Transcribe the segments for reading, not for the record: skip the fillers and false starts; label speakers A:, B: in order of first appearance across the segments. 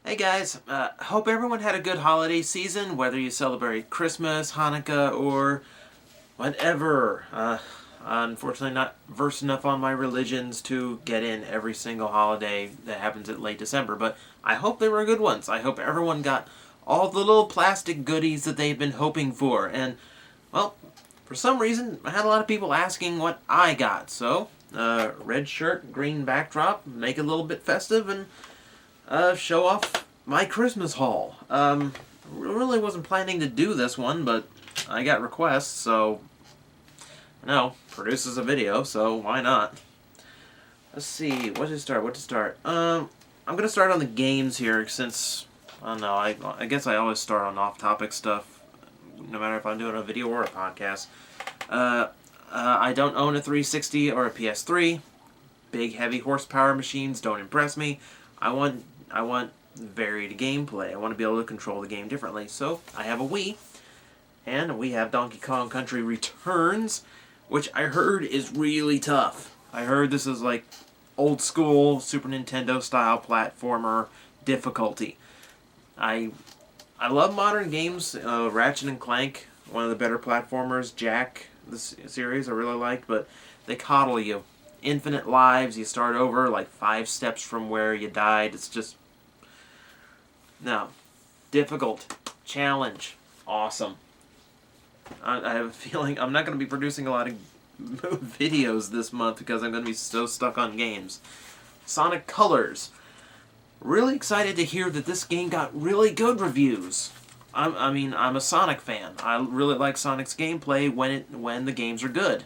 A: Hey guys, hope everyone had a good holiday season, whether you celebrate Christmas, Hanukkah, or whatever. Unfortunately not versed enough on my religions to get in every single holiday that happens in late December, but I hope they were good ones. I hope everyone got all the little plastic goodies that they've been hoping for, and, well, for some reason, I had a lot of people asking what I got, so, red shirt, green backdrop, make it a little bit festive, and show off my Christmas haul. Really wasn't planning to do this one, but I got requests, so produces a video, so why not? Let's see, what to start? I'm gonna start on the games here, since, I don't know, I guess I always start on off-topic stuff, no matter if I'm doing a video or a podcast. I don't own a 360 or a PS3. Big, heavy horsepower machines don't impress me. I want varied gameplay. I want to be able to control the game differently. So I have a Wii, and we have Donkey Kong Country Returns, which I heard is really tough. I heard this is like old school Super Nintendo style platformer difficulty. I love modern games. Ratchet and Clank, one of the better platformers. Jack, the series I really like, but they coddle you. Infinite lives, you start over like 5 steps from where you died. It's just, no. Difficult. Challenge. Awesome. I have a feeling I'm not going to be producing a lot of videos this month because I'm going to be so stuck on games. Sonic Colors. Really excited to hear that this game got really good reviews. I'm a Sonic fan. I really like Sonic's gameplay when the games are good.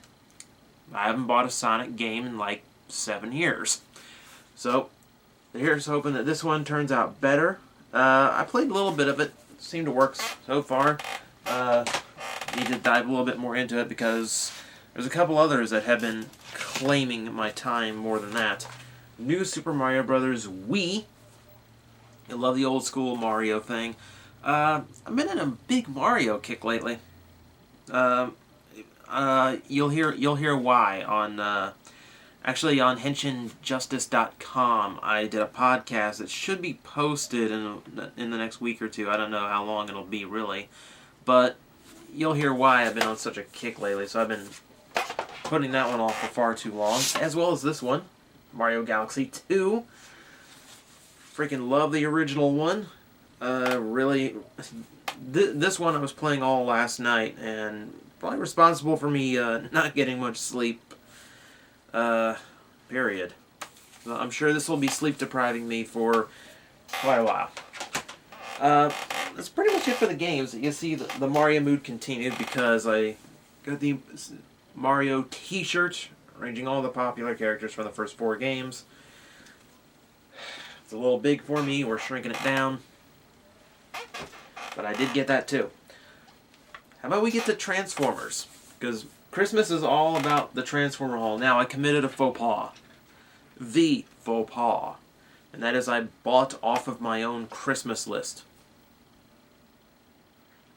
A: I haven't bought a Sonic game in like 7 years. So, here's hoping that this one turns out better. I played a little bit of it. Seemed to work so far. Need to dive a little bit more into it because there's a couple others that have been claiming my time more than that. New Super Mario Bros. Wii. I love the old school Mario thing. I've been in a big Mario kick lately. You'll hear why on actually on henshinjustice.com. I did a podcast that should be posted in the next week or two. I don't know how long it'll be really, but you'll hear why I've been on such a kick lately. So I've been putting that one off for far too long, as well as this one, Mario Galaxy 2. Freaking love the original one. Really, this one I was playing all last night and probably responsible for me not getting much sleep, period. So I'm sure this will be sleep depriving me for quite a while. That's pretty much it for the games. You see the Mario mood continued because I got the Mario t-shirt arranging all the popular characters from the first 4 games. It's a little big for me. We're shrinking it down. But I did get that too. How about we get to Transformers? Because Christmas is all about the Transformer haul. Now, I committed a faux pas. The faux pas. And that is I bought off of my own Christmas list.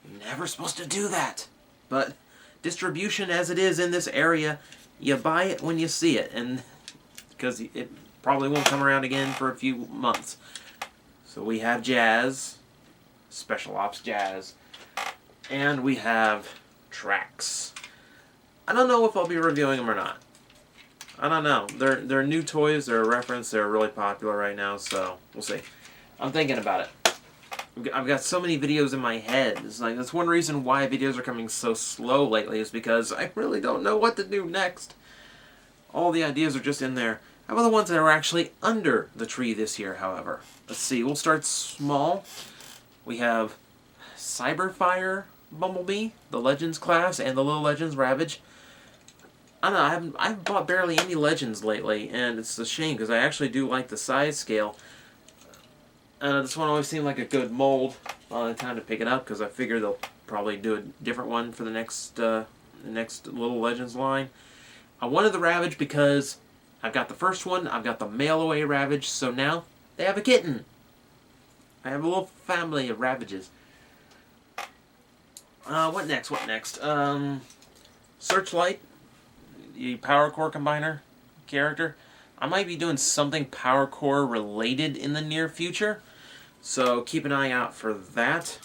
A: You're never supposed to do that. But distribution as it is in this area, you buy it when you see it. And because it probably won't come around again for a few months. So we have Jazz. Special Ops Jazz. And we have Tracks. I don't know if I'll be reviewing them or not. I don't know. They're new toys. They're a reference. They're really popular right now, so we'll see. I'm thinking about it. I've got so many videos in my head. It's like that's one reason why videos are coming so slow lately is because I really don't know what to do next. All the ideas are just in there. How about the ones that are actually under the tree this year, however? Let's see. We'll start small. We have Cybertron Bumblebee, the Legends class, and the Little Legends Ravage. I don't know, I haven't bought barely any Legends lately, and it's a shame because I actually do like the size scale. This one always seemed like a good mold. Well, it's time to pick it up because I figure they'll probably do a different one for the next Little Legends line. I wanted the Ravage because I've got the first one, I've got the mail-away Ravage, so now they have a kitten. I have a little family of Ravages. What next? Searchlight, the Power Core Combiner character. I might be doing something Power Core related in the near future. So keep an eye out for that.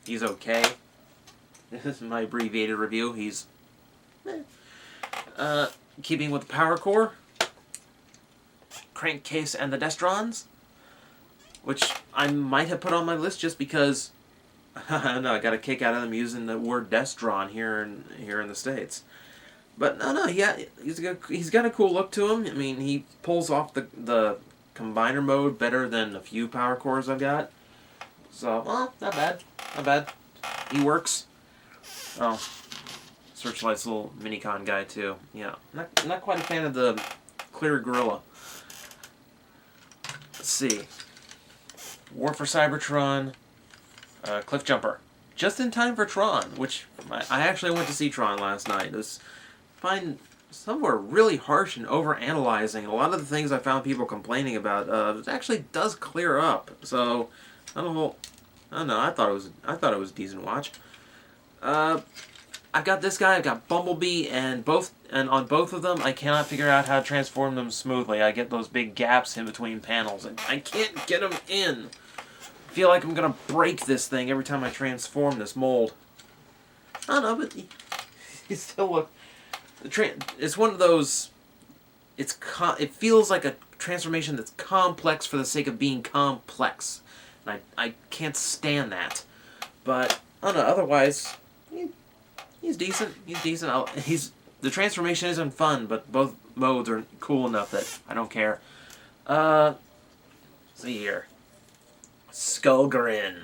A: He's okay. This is my abbreviated review. He's keeping with the power core, crankcase, and the Destrons, which I might have put on my list just because no, I got a kick out of them using the word Destron here in the States. But no, yeah, he's got a cool look to him. I mean, he pulls off the combiner mode better than a few power cores I've got. So, well, not bad. He works. Oh, Searchlight's little minicon guy too. Yeah, not quite a fan of the clear gorilla. Let's see. War for Cybertron, Cliffjumper. Just in time for Tron, which I actually went to see Tron last night. Some were really harsh and overanalyzing. A lot of the things I found people complaining about it actually does clear up. So I don't know. I thought it was a decent watch. I've got this guy. I've got Bumblebee, and on both of them, I cannot figure out how to transform them smoothly. I get those big gaps in between panels, and I can't get them in. I feel like I'm gonna break this thing every time I transform this mold. I don't know, but he still look. It's one of those. It feels like a transformation that's complex for the sake of being complex, and I can't stand that. But I don't know. Otherwise, he's decent. The transformation isn't fun, but both modes are cool enough that I don't care. Let's see here. Skullgrin.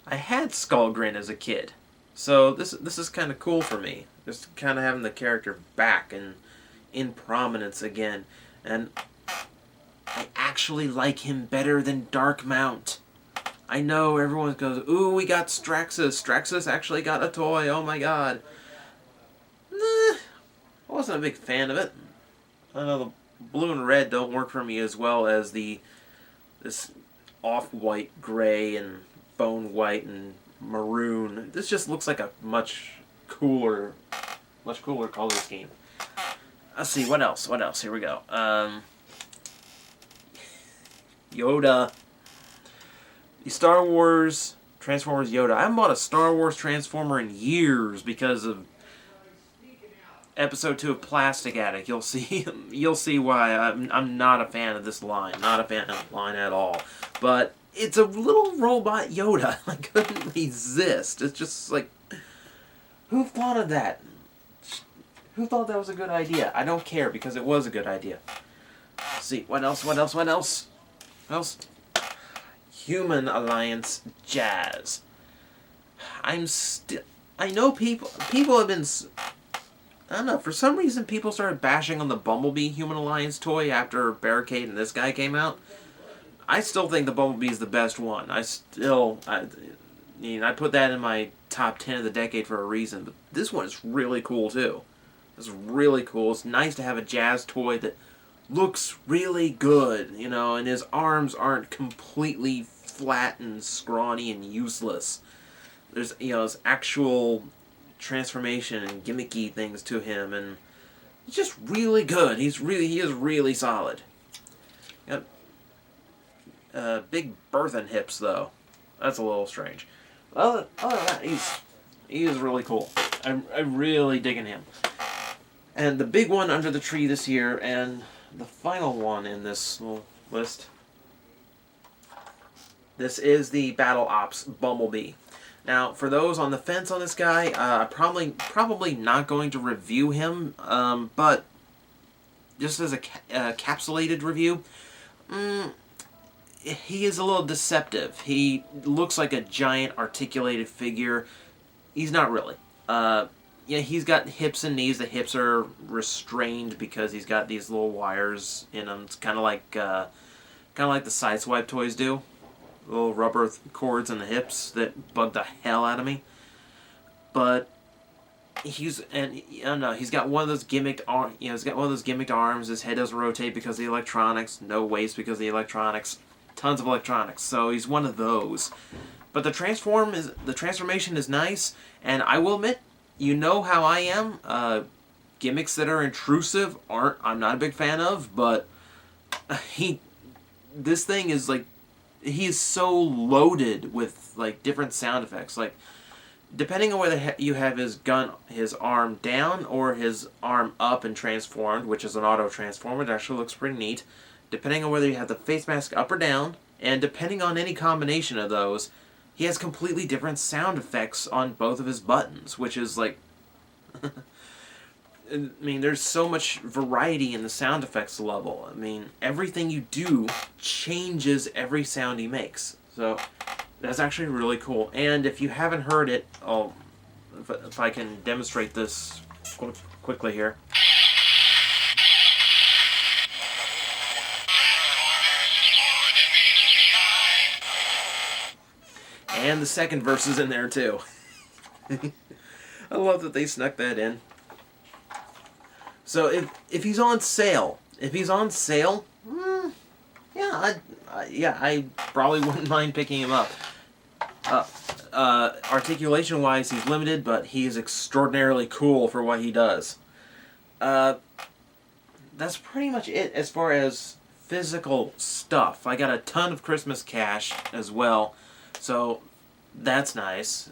A: I had Skullgrin as a kid, so this is kind of cool for me. Just kind of having the character back and in prominence again, and I actually like him better than Darkmount. I know everyone goes, ooh, we got Straxus. Straxus actually got a toy. Oh my god. Nah, I wasn't a big fan of it. I know the blue and red don't work for me as well as this off-white gray and bone white and maroon. This just looks like a much cooler color scheme. Let's see, what else? Here we go. Yoda. The Star Wars Transformers Yoda. I haven't bought a Star Wars Transformer in years because of Episode 2 of Plastic Addict. You'll see why I'm not a fan of this line. Not a fan of the line at all. But it's a little robot Yoda. I couldn't resist. It's just like, who thought of that? Who thought that was a good idea? I don't care because it was a good idea. Let's see, what else? Human Alliance Jazz. I know people have been, I don't know, for some reason people started bashing on the Bumblebee Human Alliance toy after Barricade and this guy came out. I still think the Bumblebee is the best one. I put that in my top 10 of the decade for a reason, but this one is really cool too. It's really cool. It's nice to have a Jazz toy that looks really good, and his arms aren't completely flat and scrawny and useless. There's, his actual transformation and gimmicky things to him, and it's just really good. He is really solid. Big Berthan hips, though. That's a little strange. Other than that, he is really cool. I'm really digging him. And the big one under the tree this year, and the final one in this little list, this is the Battle Ops Bumblebee. Now, for those on the fence on this guy, probably not going to review him, but just as a capsulated review, he is a little deceptive. He looks like a giant articulated figure. He's not really. He's got hips and knees. The hips are restrained because he's got these little wires in them. It's kind of like the Sideswipe toys do. Little rubber cords in the hips that bug the hell out of me. But he's got one of those gimmicked arms. He's got one of those gimmicked arms. His head doesn't rotate because of the electronics. No waist because of the electronics. Tons of electronics. So he's one of those. But the transformation is nice, and I will admit, you know how I am. Gimmicks that are intrusive I'm not a big fan of, but this thing is like he's so loaded with like different sound effects. Like depending on whether you have his arm down or his arm up and transformed, which is an auto transform, it actually looks pretty neat. Depending on whether you have the face mask up or down, and depending on any combination of those, he has completely different sound effects on both of his buttons, which is like, I mean, there's so much variety in the sound effects level. I mean, everything you do changes every sound he makes. So that's actually really cool. And if you haven't heard it, if I can demonstrate this quickly here. And the second verse is in there too. I love that they snuck that in. So if he's on sale, yeah, I probably wouldn't mind picking him up. Articulation-wise, he's limited, but he is extraordinarily cool for what he does. That's pretty much it as far as physical stuff. I got a ton of Christmas cash as well, so that's nice.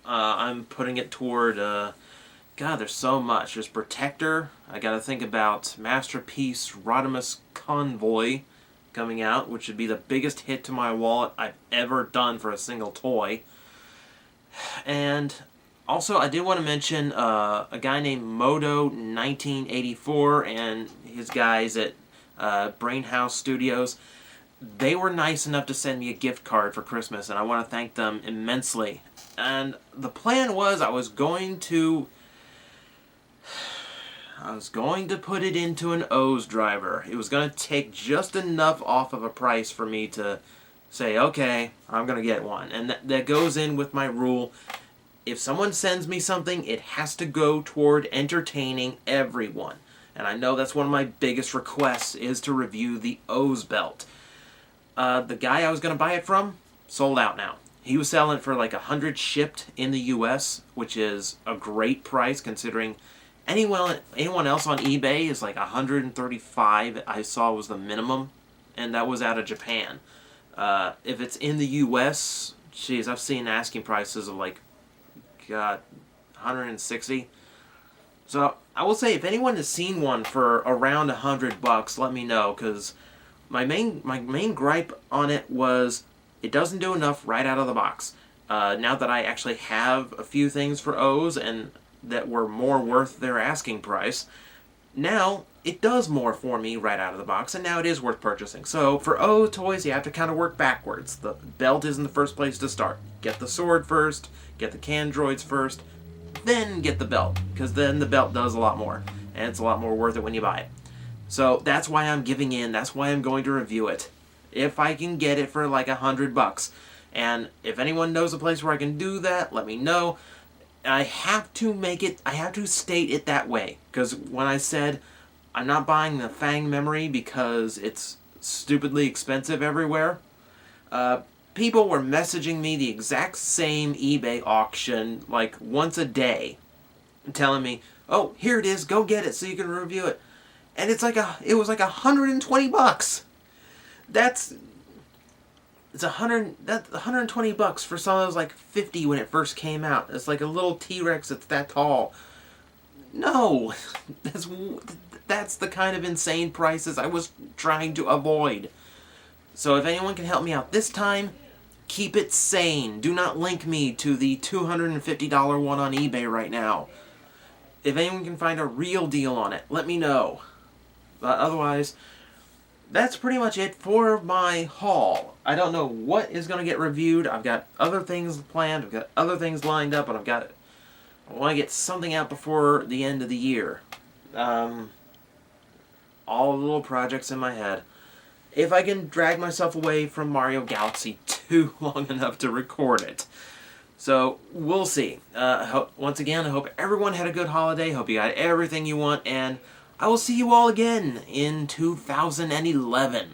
A: I'm putting it toward, God, there's so much. There's Protector. I gotta think about Masterpiece Rodimus Convoy coming out, which would be the biggest hit to my wallet I've ever done for a single toy. And also, I did want to mention a guy named Modo1984 and his guys at Brainhouse Studios. They were nice enough to send me a gift card for Christmas, and I want to thank them immensely. And the plan was I was going to put it into an O's driver. It was going to take just enough off of a price for me to say, okay, I'm going to get one. And that goes in with my rule. If someone sends me something, it has to go toward entertaining everyone. And I know that's one of my biggest requests is to review the O's belt. The guy I was going to buy it from, sold out now. He was selling it for like 100 shipped in the US, which is a great price considering anyone else on eBay is like 135 I saw was the minimum, and that was out of Japan. If it's in the US, geez, I've seen asking prices of like, God, 160. So I will say if anyone has seen one for around $100, let me know, because my main gripe on it was it doesn't do enough right out of the box. Now that I actually have a few things for O's and that were more worth their asking price, now it does more for me right out of the box, and now it is worth purchasing. So for O toys, you have to kind of work backwards. The belt isn't the first place to start. Get the sword first, get the Candroids first, then get the belt, because then the belt does a lot more, and it's a lot more worth it when you buy it. So that's why I'm giving in. That's why I'm going to review it. If I can get it for like $100. And if anyone knows a place where I can do that, let me know. I have to state it that way. Because when I said I'm not buying the Fang memory because it's stupidly expensive everywhere, people were messaging me the exact same eBay auction like once a day, telling me, oh, here it is, go get it so you can review it. And it was like $120. It's $120 for something that was like $50 when it first came out. It's like a little T-Rex that's that tall. No, that's the kind of insane prices I was trying to avoid. So if anyone can help me out this time, keep it sane. Do not link me to the $250 one on eBay right now. If anyone can find a real deal on it, let me know. But otherwise, that's pretty much it for my haul. I don't know what is going to get reviewed. I've got other things planned. I've got other things lined up, and I want to get something out before the end of the year. All the little projects in my head. If I can drag myself away from Mario Galaxy too long enough to record it. So, we'll see. Once again, I hope everyone had a good holiday. Hope you got everything you want, and I will see you all again in 2011.